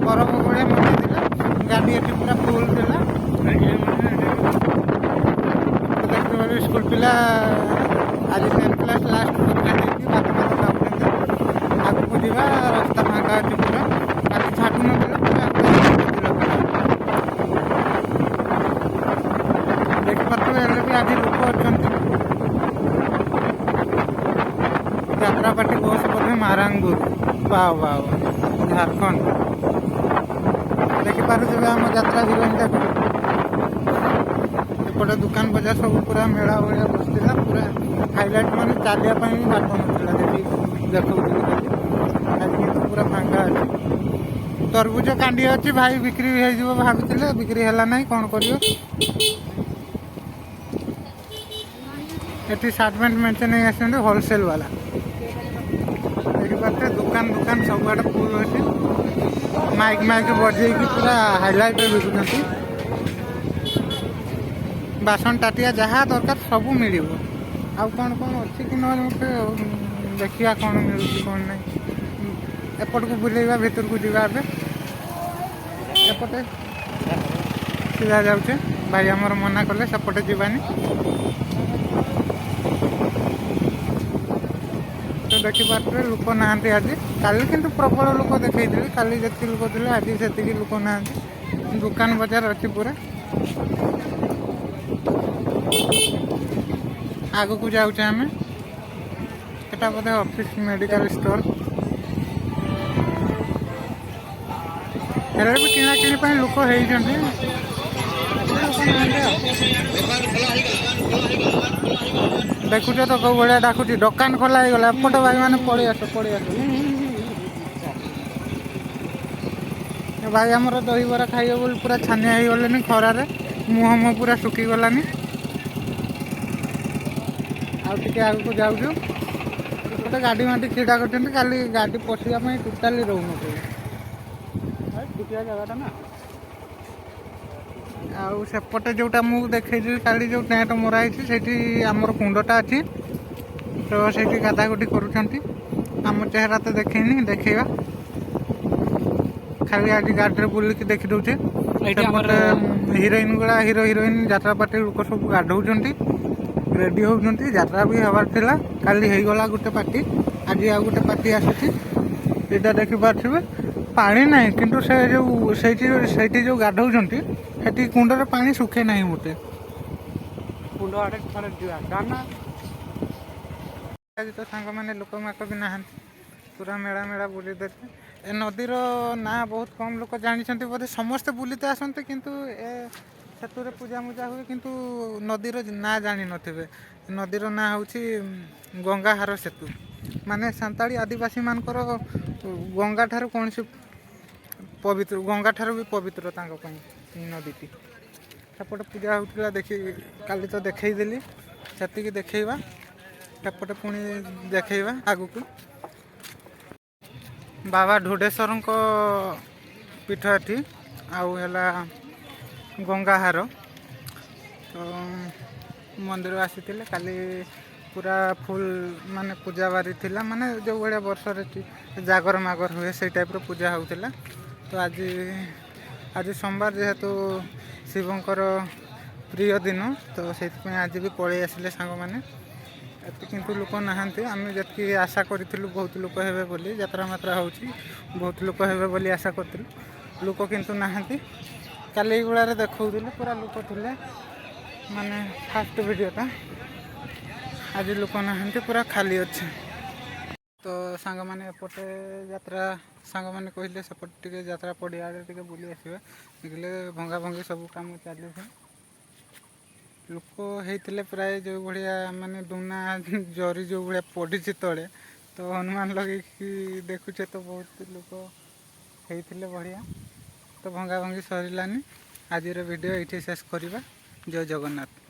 बरफ भाया मचा गाड़ी एटी पूरा फुल थिला देखते स्कूल पिला आज 10th क्लास लास्ट परीक्षा देती बात आगू जा रास्ता फाँका अच्छी पूरा आज छाटू ना देखिए भी आज लोक अच्छा यात्रा पार्टी बस बोधे मारांगुर वाह वाह झारखंड देखिपे आम यात्रा हिरोइन एपटे दुकान बजार सब पूरा मेला भाया बसला पूरा हाइलाइट माने चलिया बाट नाला देखो आज पूरा फांका अच्छे तरबुज कांडी अच्छी भाई बिक्री हो भाभी बिक्री है ना कौन कर सार्ट पैंट मेचे नहीं आस होलसेल वाला देखिपे दुकान दुकान सब आड़े फुल अच्छे माइक माइक बजे पूरा हाइलाइट बिकुं बासन टाटिया जहाँ दरकार सब मिल आउ कौन कौन अच्छी कि ना मत देखा कौन मिलूँ कौन ना एपट को बुलेगा भीतर को जावा एपटे सीधा जाऊे भाई आमर मना कले सेपटे जावानी तो देखिपे लोक ना आज काली किंतु प्रबल लोक देखी काली जी लोक थे आज से लोक ना दुकान बजार अच्छी पूरा आगु को जाऊे आम एटा बोधे ऑफिस मेडिकल स्टोर हेल्ले भी किଣା किणी लोक होती देखुच तो कौ भाया डाकुच दुकान खोला हो गला एपट भाई मैंने पड़े आस भाई आमर दही बरा खाइबे बोली पूरा छानिया हो गले खरार मुह मुह पूरा सुखी गलानी आगे आगू जाऊँ गोटे गाड़ी माटी छिड़ा कर गाड़ी पशिया टोटाली रोन छुटिया जगह ना आउपटे जोटा मुझे देखी काली जो टेंट मराई से आमर कुंडटा अच्छी तो से गाधागुटी करुँम चेहरा तो देखनी देखा खाली आज गाड़ी बुलिक देखी दूचे हिरोइन गुड़ा हिरो हिरोइन यात्रा पार्टी लोक सब गाधौं रेडी होती यात्रा भी हबार थिला काली हो गला गोटे पार्टी आज आ गोटे पार्टी आसूची यहाँ देखिपे पानी ना किंतु से जो गाधौं से कुंडर पानी सुखे ना मत कुंड आड़े आज तो सांग मैंने लोक माक भी ना पूरा मेला मेला बुली देते ए नदीर ना बहुत कम लोक जानी बोधे समस्ते बुलीते आसते किंतु ए सेतुरे पूजा मुजा हुए किंतु नदीर ना जानी नथिबे नदीर ना होची गंगाहार सेतु माने सांताली आदिवासी मानकर गंगा ठारू कौन सी पवित्र गंगा ठारू भी पवित्र तांको पई नदीटी सेपटे पूजा होता देखी काली तो देखईदेली सेतिकी देखैबा सेपटे पुणी देखैबा आगु को बाबा ढोडेश्वर पीठ एठी आउ हैला गंगाहार तो मंदिर आसी काली पूरा फुल माने पूजा बारी थिला माने जो भाया वर्ष जागर मागर हुए से टाइप पूजा होता तो आज सोमवार जेहेतु शिवंकर प्रिय दिन तो से आज भी पलि आसिले सांग मैंने किंतु लोक नहांती आम जी आशा करूँ बहुत लोक हे बोली यात्रा मात्रा हो बहुत लोक हे बोली आशा करूँ लोक किंतु नहांती काली गुड़ा देखते पूरा लोक थे माने फास्ट वीडियोटा आज लोक नहांती पूरा खाली अच्छे तो सांग मैंने एपटे यात्रा सांग मैंने कहले सेपटे यात्रा पड़िया टे बुली आसवे देखिले भंगा भंगी सब कम चली लोक होते प्राय जो भाया माने डुना जरी जो भाया पड़ी तले तो हनुमान लगे देखुचे तो बहुत लोक होते बढ़िया तो भंगा भंगी सरिलानी आज वीडियो ये शेष करवा जय जगन्नाथ।